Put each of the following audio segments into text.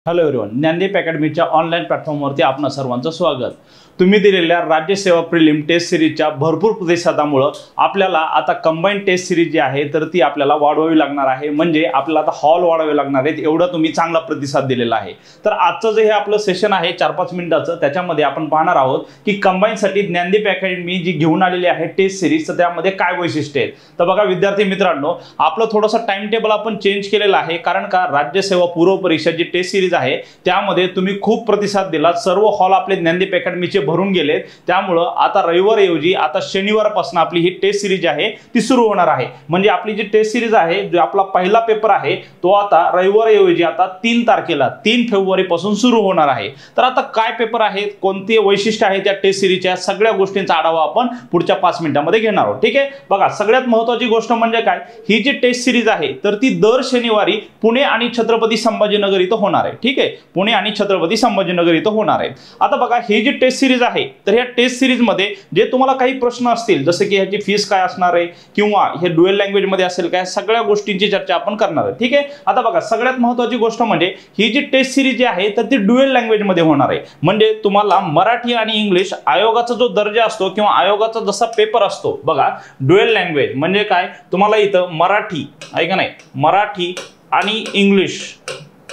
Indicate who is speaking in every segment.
Speaker 1: Hello everyone, Gyandeep अकॅडमीच्या online प्लॅटफॉर्मवरती आपणा सर्वांचं स्वागत। तुम्ही दिलेल्या राज्य सेवा प्रिलिम टेस्ट सिरीजच्या भरपूर प्रतिसादामुळे आपल्याला आता कंबाइंड टेस्ट सिरीज जी आहे तर ती आपल्याला वाढवावी लागणार आहे। म्हणजे आपल्याला आता हॉल वाढवावे लागणार आहेत, एवढा तुम्ही चांगला प्रतिसाद दिलेला आहे। तर आजचं जे हे आपलं सेशन आहे 4-5 मिनिटाचं, त्याच्यामध्ये आपण पाहणार आहोत की कंबाइंड साठी ज्ञानदीप अकॅडमी जी घेऊन आलेली आहे टेस्ट सिरीज, तर त्यामध्ये काय वैशिष्ट्य आहेत। तर बघा विद्यार्थी मित्रांनो, आपलं थोडंसं टाइम टेबल आपण चेंज केलेलं आहे, कारण का राज्य सेवा पूर्व परीक्षा जी टेस्ट सिरीज आहे त्यामध्ये तुम्ही खूप प्रतिसाद दिला, सर्व हॉल आपले ज्ञानदीप अकॅडमीचे भरून गेले। त्यामुळे आता रविवारऐवजी आता शनिवारपासून आपली ही टेस्ट सिरीज आहे ती सुरू होणार आहे। म्हणजे आपली जी टेस्ट सिरीज आहे, जो आपला पहिला पेपर आहे तो आता रविवारऐवजी आता 3 तारखेला 3 फेब्रुवारी पासून सुरू होणार आहे। तर आता काय पेपर आहे, कोणते वैशिष्ट्य आहे त्या टेस्ट सिरीजच्या, सगळ्या गोष्टींचा आढावा आपण पुढच्या 5 मिनिटांमध्ये घेणार आहोत। ठीक आहे, बघा सगळ्यात महत्त्वाची गोष्ट म्हणजे काय, ही जी टेस्ट सिरीज आहे तर ती दर शनिवारी पुणे आणि छत्रपती संभाजीनगर इथं होणार आहे। ठीक आहे, पुणे आणि छत्रपती संभाजीनगर इथं होणार आहे। आता बघा ही जी टेस्ट सिरीज आहे तर या टेस्ट सिरीज मध्ये जे तुम्हाला काही प्रश्न असतील, जसे की ह्याची फीस काय असणार आहे किंवा हे ड्युअल लँग्वेज मध्ये असेल काय, सगळ्या गोष्टींची चर्चा आपण करणार आहे। ठीक आहे, आता बघा सगळ्यात महत्त्वाची गोष्ट म्हणजे ही जी टेस्ट सिरीज जी आहे तर ती ड्युअल लँग्वेज मध्ये होणार आहे। म्हणजे तुम्हाला मराठी आणि इंग्लिश आयोगाचा जो दर्जा असतो किंवा आयोगाचा जसा पेपर असतो, बघा ड्युअल लँग्वेज म्हणजे काय, तुम्हाला इथं मराठी आहे का नाही, मराठी आणि इंग्लिश,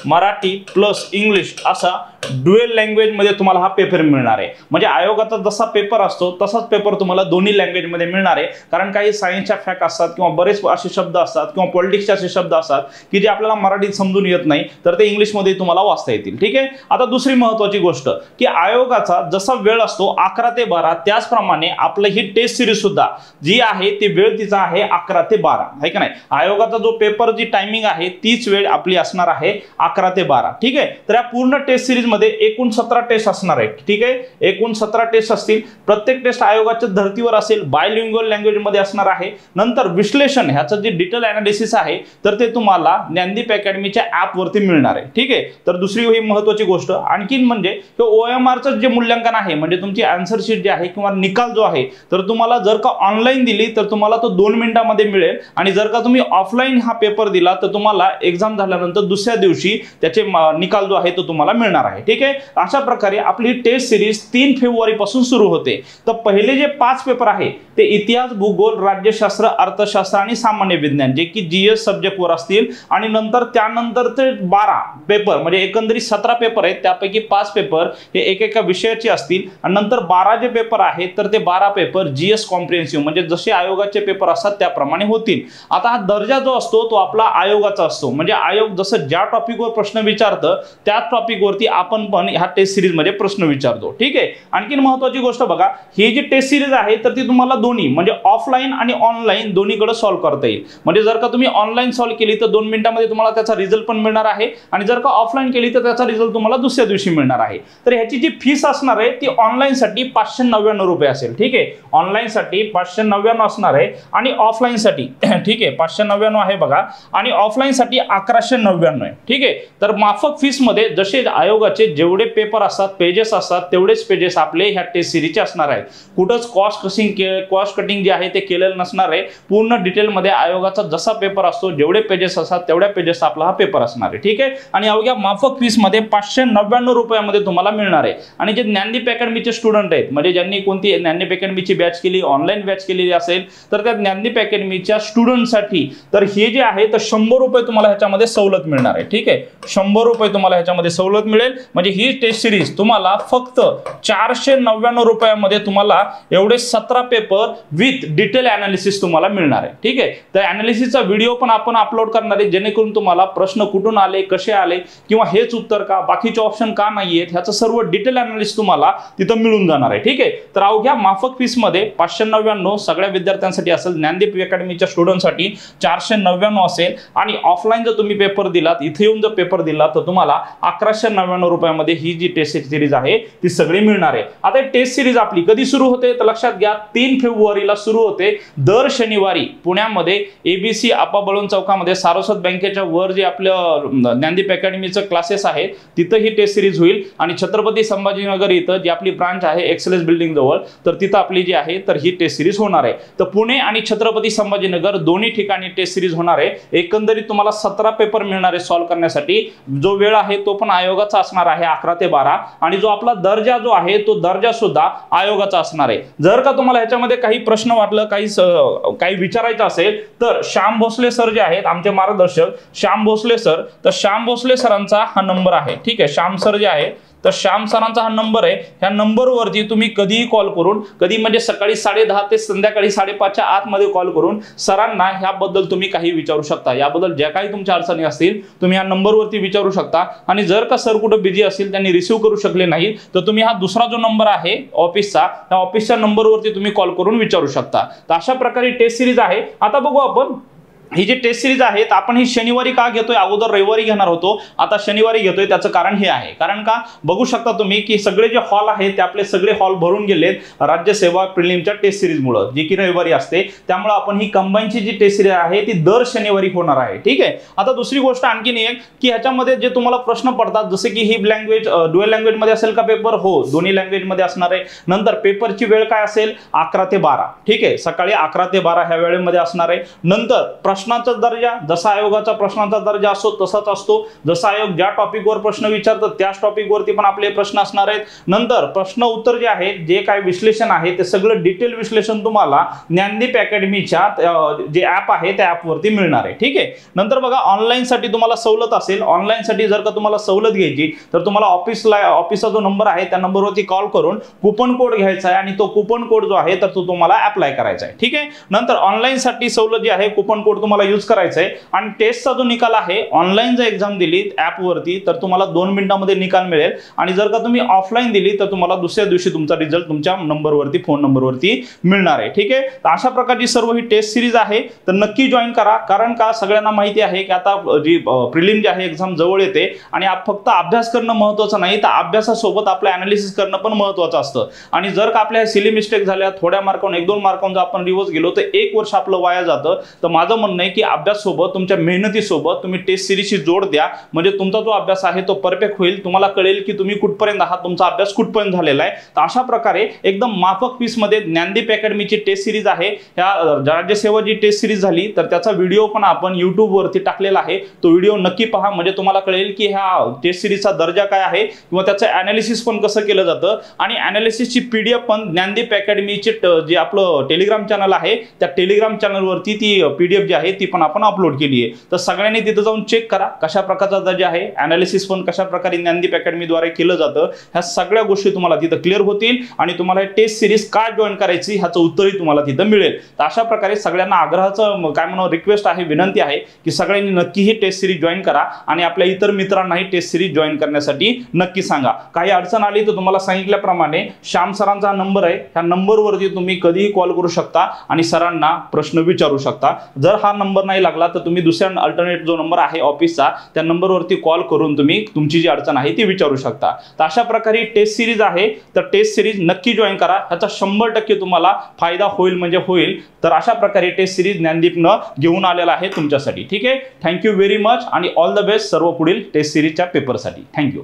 Speaker 1: मराठी प्लस इंग्लिश असा ड्युअल लँग्वेज मध्ये तुम्हाला हा पेपर मिळणार आहे। म्हणजे आयोगाचा जसा पेपर असतो तसाच पेपर तुम्हाला दोन्ही लँग्वेज मध्ये मिळणार आहे। कारण काही सायन्सच्या फॅक्ट असतात किंवा बरेच असे शब्द असतात किंवा पॉलिटिक्सचे असे शब्द असतात की जे आपल्याला मराठीत समजून येत नाही, तर ते इंग्लिश मध्ये तुम्हाला वाचता येतील। ठीक आहे, आता दुसरी महत्त्वाची गोष्ट की आयोगाचा जसा वेळ असतो 11 ते 12, त्याचप्रमाणे आपलं ही टेस्ट सिरीज सुद्धा जी आहे ती वेळ तिचा आहे 11 ते 12 आहे का नाही। आयोगाचा जो पेपर जी टायमिंग आहे तीच वेळ आपली असणार आहे 11 ते 12। ठीक आहे, तर या पूर्ण टेस्ट सिरीज मध्ये एकूण 17 टेस्ट असणार आहेत। ठीक आहे, एकूण 17 टेस्ट असतील, प्रत्येक टेस्ट आयोगाच्या धर्तीवर असेल, बायलिंग्युअल लँग्वेज मध्ये असणार आहे। नंतर विश्लेषण ह्याचं जे डिटेल अनालिसिस आहे तर ते तुम्हाला ज्ञानदीप अकॅडमीच्या ऍप वरती मिळणार आहे। ठीक आहे, तर दुसरी ही महत्त्वाची गोष्ट आणखीन म्हणजे OMR चं जे मूल्यांकन आहे, म्हणजे तुमची आन्सर शीट जी आहे किंवा निकाल जो आहे तर तुम्हाला जर का ऑनलाईन दिली तर तुम्हाला तो 2 मिनिटांमध्ये मिळेल, आणि जर का तुम्ही ऑफलाईन हा पेपर दिला तर तुम्हाला एक्झाम झाल्यानंतर दुसऱ्या दिवशी त्याचे निकाल जो आहे तो तुम्हाला मिळणार आहे। ठीक आहे, अशा प्रकारे आपली टेस्ट सिरीज 3 फेब्रुवारी पासून सुरू होते। तर पहिले जे 5 पेपर आहे ते इतिहास, भूगोल, राज्यशास्त्र, अर्थशास्त्र आणि सामान्य विज्ञान, जे की GS सब्जेक्ट वर असतील, आणि नंतर त्यानंतर ते 12 पेपर म्हणजे एकंदरीत 17 पेपर आहेत, त्यापैकी 5 पेपर हे एकेका विषयाचे असतील, आणि नंतर 12 जे पेपर आहेत तर ते 12 पेपर GS कॉम्प्रिहेन्सिव्ह म्हणजे जसे आयोगाचे पेपर असतात त्याप्रमाणे होतील। आता हा दर्जा जो असतो तो आपला आयोगाचा असतो, म्हणजे आयोग जसं ज्या टॉपिकवर प्रश्न विचारतं त्याच टॉपिक वरती आपण पण ह्या टेस्ट सिरीज मध्ये प्रश्न विचारतो। ठीक आहे, आणखीन महत्त्वाची गोष्ट बघा, ही जी टेस्ट सिरीज आहे तर ती तुम्हाला दोन्ही म्हणजे ऑफलाईन आणि ऑनलाईन दोन्हीकडे सॉल्व्ह करता येईल। म्हणजे जर का तुम्ही ऑनलाईन सॉल्व्ह केली तर 2 मिनिटांमध्ये तुम्हाला त्याचा रिझल्ट पण मिळणार आहे, आणि जर का ऑफलाईन केली तर त्याचा रिझल्ट तुम्हाला दुसऱ्या दिवशी मिळणार आहे। तर ह्याची जी फीस असणार आहे ती ऑनलाईन साठी 599 रुपये असेल। ठीक आहे, ऑनलाईन साठी 599 असणार आहे आणि ऑफलाईन साठी ठीक आहे 599 आहे बघा, आणि ऑफलाईन साठी 1199 आहे। ठीक आहे, तर माफक फीस मध्ये जसे आयोगाचे जेवढे पेपर असतात, पेजेस असतात, तेवढेच पेजेस आपले ह्या टेस्ट सिरीजचे असणार आहेत। कुठंच कॉस्ट कटिंग जे आहे ते केलेलं नसणार आहे। पूर्ण डिटेल मध्ये आयोगाचा जसा पेपर असतो, जेवढे पेजेस असतात तेवढ्या पेजेस आपला हा पेपर असणार आहे। ठीक आहे, आणि अवघ्या माफक फीस मध्ये 599 रुपयामध्ये तुम्हाला मिळणार आहे। आणि जे ज्ञानदीप अकॅडमीचे स्टुडंट आहेत, म्हणजे ज्यांनी कोणती ज्ञानदीप अकॅडमीची बॅच केली, ऑनलाईन बॅच केलेली असेल, तर त्या ज्ञानदीप अकॅडमीच्या स्टुडंटसाठी तर हे जे आहे तर 100 रुपये तुम्हाला ह्याच्यामध्ये सवलत मिळणार आहे। ठीक आहे, 100 रुपये तुम्हाला ह्याच्यामध्ये सवलत मिळेल। म्हणजे ही टेस्ट सिरीज तुम्हाला फक्त 499 रुपयामध्ये तुम्हाला एवढे 17 पेपर विथ डिटेल अनालिसिस तुम्हाला मिळणार आहे। ठीक आहे, तर अनालिसिसचा व्हिडिओ पण आपण अपलोड करणार आहे, जेणेकरून तुम्हाला प्रश्न कुठून आले, कसे आले, किंवा हेच उत्तर का, बाकीचे ऑप्शन का नाही आहेत, ह्याचं सर्व डिटेल अनालिसिस तुम्हाला तिथं मिळून जाणार आहे। ठीक आहे, तर अवघ्या माफक फीस मध्ये 599 सगळ्या विद्यार्थ्यांसाठी असेल, ज्ञानदीप अकॅडमीच्या स्टुडंटसाठी 499 असेल, आणि ऑफलाईन जर तुम्ही पेपर दिलात, इथे येऊन जर पेपर दिला तर तुम्हाला 1199 रुपयामध्ये ही जी टेस्ट सिरीज आहे ती सगळी मिळणार आहे। आता टेस्ट सिरीज आपली कधी सुरू होते तर लक्षात घ्या 3 फेब्रुवारीला सुरू होते। दर शनिवारी पुण्यामध्ये ABC आपाबळून चौकामध्ये सारस्वत बँकेच्या वर जे आपलं ज्ञानदीप अकॅडमीचं क्लासेस आहे तिथं ही टेस्ट सिरीज होईल आणि छत्रपती संभाजीनगर इथं जी आपली ब्रांच आहे एक्सलेन्स बिल्डिंग जवळ तर तिथं आपली जी आहे तर ही टेस्ट सिरीज होणार आहे। तर पुणे आणि छत्रपती संभाजीनगर दोन्ही ठिकाणी टेस्ट सिरीज होणार आहे। एकंदरीत तुम्हाला 17 पेपर मिळणार आहे सॉल्व्ह करण्यासाठी। जो वेळ आहे तो पण आयोगाचा असणार आहे 11 ते 12 आणि जो आपला दर्जा जो आहे तो दर्जा सुद्धा आयोगाचा असणार आहे। जर का तुम्हाला ह्याच्यामध्ये काही प्रश्न वाटलं काही विचारायचं असेल तर श्याम भोसले सर जे आहेत आमचे मार्गदर्शक श्याम भोसले सर, तर श्याम भोसले सरांचा हा नंबर आहे। ठीक आहे, श्याम सर जे आहे तर श्याम सरांचा हा नंबर आहे। ह्या नंबरवरती तुम्ही कधीही कॉल करून, कधी म्हणजे सकाळी 10:30 ते संध्याकाळी 5:30च्या आतमध्ये कॉल करून सरांना ह्याबद्दल तुम्ही काही विचारू शकता। याबद्दल ज्या काही तुमच्या अडचणी असतील तुम्ही ह्या नंबरवरती विचारू शकता आणि जर का सर कुठे बिझी असतील त्यांनी रिसीव्ह करू शकले नाही तर तुम्ही हा दुसरा जो नंबर आहे ऑफिसचा त्या ऑफिसच्या नंबरवरती तुम्ही कॉल करून विचारू शकता। तर अशा प्रकारे टेस्ट सिरीज आहे। आता बघू आपण ही जी टेस्ट सिरीज आहे आपण ही शनिवारी का घेतोय, अगोदर रविवारी घेणार होतो आता शनिवारी घेतोय। त्याचं कारण हे आहे, कारण का बघू शकता तुम्ही की सगळे जे हॉल आहेत ते आपले सगळे हॉल भरून गेलेत राज्यसेवा प्रिलिमच्या टेस्ट सिरीज मुळे, जी की रविवारी असते। त्यामुळे आपण ही कंबाईनची जी टेस्ट सिरीज आहे ती दर शनिवारी होणार आहे। ठीक आहे, आता दुसरी गोष्ट आणखीन एक की ह्याच्यामध्ये जे तुम्हाला प्रश्न पडतात जसे की ही लँग्वेज ड्युअल लँग्वेज मध्ये असेल का पेपर, हो दोन्ही लँग्वेज मध्ये असणार आहे। नंतर पेपरची वेळ काय असेल 11 ते 12, ठीक आहे, सकाळी 11 ते 12 ह्या वेळेमध्ये असणार आहे। नंतर प्रश्नाचा दर्जा जसा आयोगाचा प्रश्नाचा दर्जा असतो तसाच असतो, जसा आयोग ज्या टॉपिकवर प्रश्न विचारतो त्याच टॉपिकवरती पण आपले प्रश्न असणार आहेत। नंतर प्रश्न उत्तर जे आहे जे काय विश्लेषण आहे ते सगळं डिटेल विश्लेषण तुम्हाला ज्ञानदीप अकॅडमीच्या जे ऍप आहे त्या ऍपवरती मिळणार आहे। ठीक आहे, नंतर बघा ऑनलाईन साठी तुम्हाला सवलत असेल, ऑनलाईन साठी जर का तुम्हाला सवलत घ्यायची तर तुम्हाला ऑफिसचा जो नंबर आहे त्या नंबरवरती कॉल करून कुपन कोड घ्यायचा आहे आणि तो कुपन कोड जो आहे तर तो तुम्हाला अप्लाय करायचा आहे। ठीक आहे, नंतर ऑनलाईन साठी सवलत जी आहे कुपन कोड तुम्हाला यूज करायचा आहे आणि टेस्टचा जो निकाल आहे ऑनलाईन जर एक्झाम दिली ऍप वरती तर तुम्हाला 2 मिनिटांमध्ये निकाल मिळेल आणि जर का तुम्ही ऑफलाईन दिली तर तुम्हाला दुसऱ्या दिवशी तुमचा रिझल्ट तुमच्या नंबरवरती फोन नंबरवरती मिळणार आहे। ठीक आहे, तर अशा प्रकारची सर्व ही टेस्ट सिरीज आहे तर नक्की जॉईन करा, कारण का सगळ्यांना माहिती आहे की आता जी प्रिलिम जी आहे एक्झाम जवळ येते आणि फक्त अभ्यास करणं महत्त्वाचं नाही तर अभ्यासासोबत आपलं अनालिसिस करणं पण महत्त्वाचं असतं आणि जर का आपल्या सिली मिस्टेक झाल्या थोड्या मार्कावरून 1-2 मार्कावरून जर आपण रिव्हर्स गेलो तर 1 वर्ष आपलं वाया जातं। तर माझं म्हणणं आहे की अभ्यास सोबत तुमच्या मेहनतीसोबत तुम्ही टेस्ट सिरीजची जोड द्या, म्हणजे तुमचा जो अभ्यास आहे तो परफेक्ट होईल, तुम्हाला कळेल की तुम्ही कुठपर्यंत आहात, तुमचा अभ्यास कुठपर्यंत झालेला आहे। तर अशा प्रकारे एकदम माफक फीस मध्ये ज्ञानदीप अकॅडमीची टेस्ट सिरीज आहे। ह्या राज्यसेवा जी टेस्ट सिरीज झाली तर त्याचा व्हिडिओ पण आपण YouTube वरती टाकलेला आहे, तो व्हिडिओ नक्की पहा, म्हणजे तुम्हाला कळेल की ह्या टेस्ट सिरीजचा दर्जा काय आहे किंवा त्याचं अनालिसिस पण कसं केलं जातं आणि अनालिसिसची PDF पण ज्ञानदीप अकॅडमीचे जे आपलं टेलिग्राम चॅनल आहे त्या टेलिग्राम चॅनलवरती ती PDF जी आहे ती पण आपण अपलोड केली आहे। तर सगळ्यांनी तिथे जाऊन चेक करा कशा प्रकारचा दर्जा आहे, अनालिसिस पण कशा प्रकारे ज्ञानदीप अकॅडमीद्वारे केलं जातं, ह्या सगळ्या गोष्टी तुम्हाला तिथे क्लिअर होतील आणि तुम्हाला टेस्ट सिरीज का जॉईन करायची ह्याचं उत्तरही तुम्हाला तिथे मिळेल। तर अशा प्रकारे सगळ्यांना आग्रहाचं काय म्हणू रिक्वेस्ट आहे, विनंती आहे की सगळ्यांनी नक्की ही टेस्ट सिरीज जॉईन करा आणि आपल्या इतर मित्रांनाही टेस्ट सिरीज जॉईन करण्यासाठी नक्की सांगा। काही अडचण आली तर तुम्हाला सांगितल्याप्रमाणे श्याम सरांचा नंबर आहे, ह्या नंबरवरती तुम्ही कधीही कॉल करू शकता आणि सरांना प्रश्न विचारू शकता। जर हा नंबर नाही लागला तर तुम्ही दुसऱ्या अल्टरनेट जो नंबर आहे ऑफिसचा त्या नंबरवरती कॉल करून तुम्ही तुमची जी अडचण आहे ती विचारू शकता। तर अशा प्रकारे टेस्ट सिरीज आहे तर टेस्ट सिरीज नक्की जॉईन करा, ह्याचा 100% तुम्हाला फायदा होईल म्हणजे होईल। तर अशा प्रकारे टेस्ट सिरीज ज्ञानदीपनं घेऊन आलेला आहे तुमच्यासाठी। ठीक आहे, थँक्यू व्हेरी मच आणि ऑल द बेस्ट सर्व पुढील टेस्ट सिरीजच्या पेपरसाठी। थँक्यू।